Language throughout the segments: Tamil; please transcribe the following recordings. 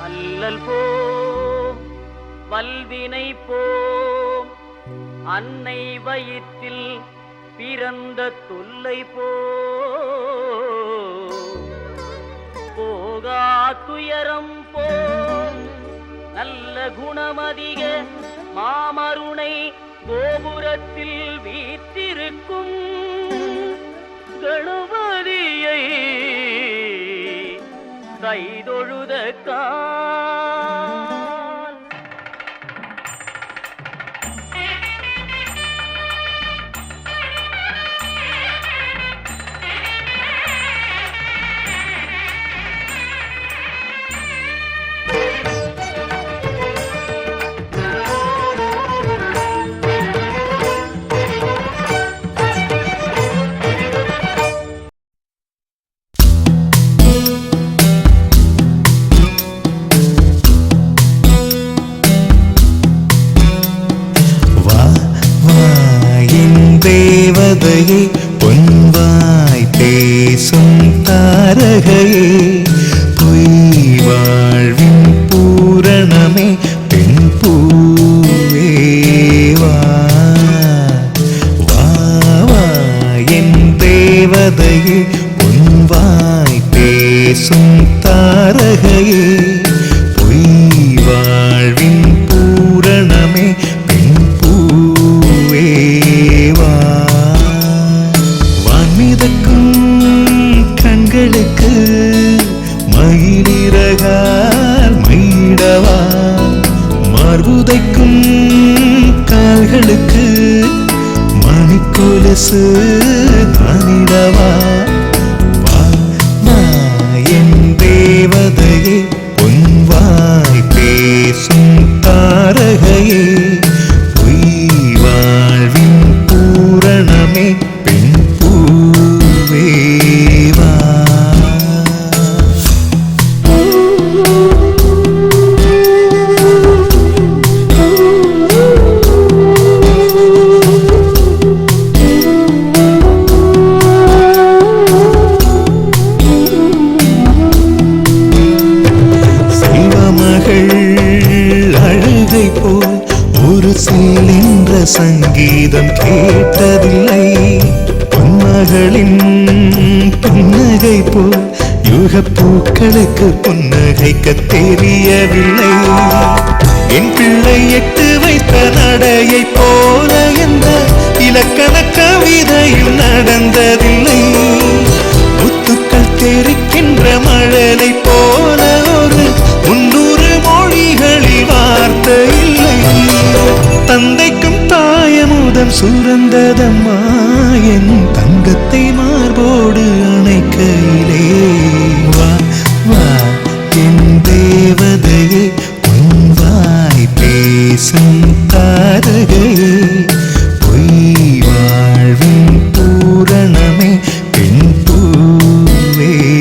அல்லல் போம் வல்வினை போம் அன்னை வயிற்றில் பிறந்த தொல்லை போகா துயரம் போம் நல்ல குணமதிக மாமருணை கோபுரத்தில் வீற்றிருக்கும் கணபதியை கைதொழுத கால் தேவதையே பொன்வாய் பேசும் தாரகையே பொய் வாழ்வின் பூரணமே பெண் பூவேவா வா என் தேவதையே பொன்வாய் பேசும் தாரகையே பொய் வாழ்வின் பூரணமே பெண் பூவேவா கண்களுக்கு மயிலிறகால் மயிடவா மார்புதைக்கும் கால்களுக்கு மணிக்கொலுசு தானிடவா என் தேவதையே பொன்வாய் பேசும் தாரகையே பொய் வாழ்வின் பூரணமே பெண் பூவேவா ஒரு சேலென்ற சங்கீதம் கேட்டதில்லை பொன்மகளின் புன்னகை போல் யுகப்பூக்களுக்கு புன்னகைக்க தெரியவில்லை என் பிள்ளை எட்டு வைத்த நடையை போல என்ற இலக்கண கவிதையும் நடந்ததில்லை முத்துக்கள் தெரிக்கின்ற மழலை போல ஒரு 300 மொழிகளில் வார்த்தை இல்லை தந்தைக்கும் தாயமுதம் சுரந்ததம்மா என் தங்கத்தை மார்போடு அணைக்கையிலே வா வா என் தேவதையே பொன்வாய் பேசும் தாரகையே பொய் வாழ்வின் பூரணமே பெண் பூவேவா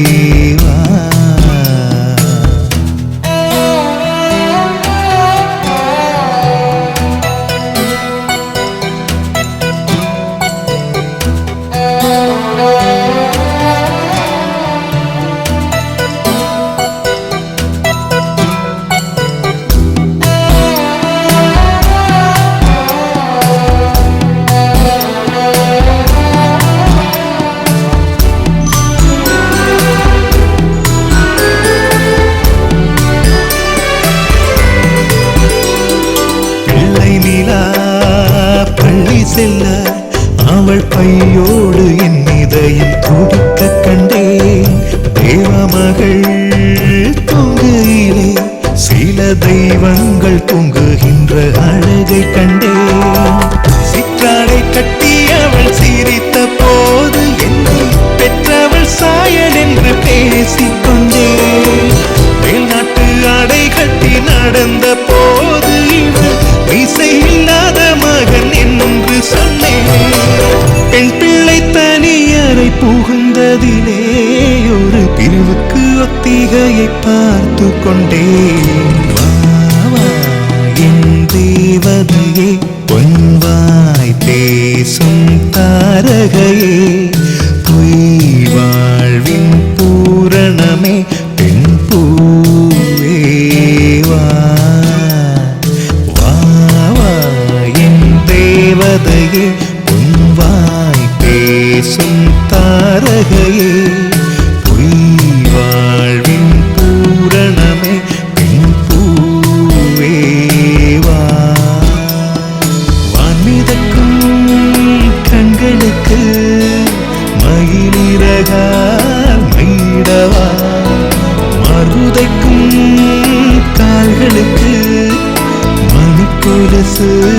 செல்ல அவள் பையோடு என் இதயம் துடிக்க கண்டேன் தேவமகள் தூங்குகிலே சில தெய்வங்கள் தூங்குகின்ற அழகை கண்டேன் சிற்றாடை கட்டி அவள் சிரித்த போது என்னை பெற்றவள் சாயல் என்று பேசிக்கொண்டேன் மேல்நாட்டு ஆடை கட்டி நடந்த போது இவள் மீசை இல்லாத மகன் என்று சொன்னேன் பெண் பிள்ளை தனியறை புகுந்ததிலே ஒரு பிரிவுக்கு ஒத்திகையை பார்த்து கொண்டேன் என் தேவதையே பொன்வாய் பேசும் தாரகையே பொய் வாழ்வின் பூரணமே பெண் பூவே பேசு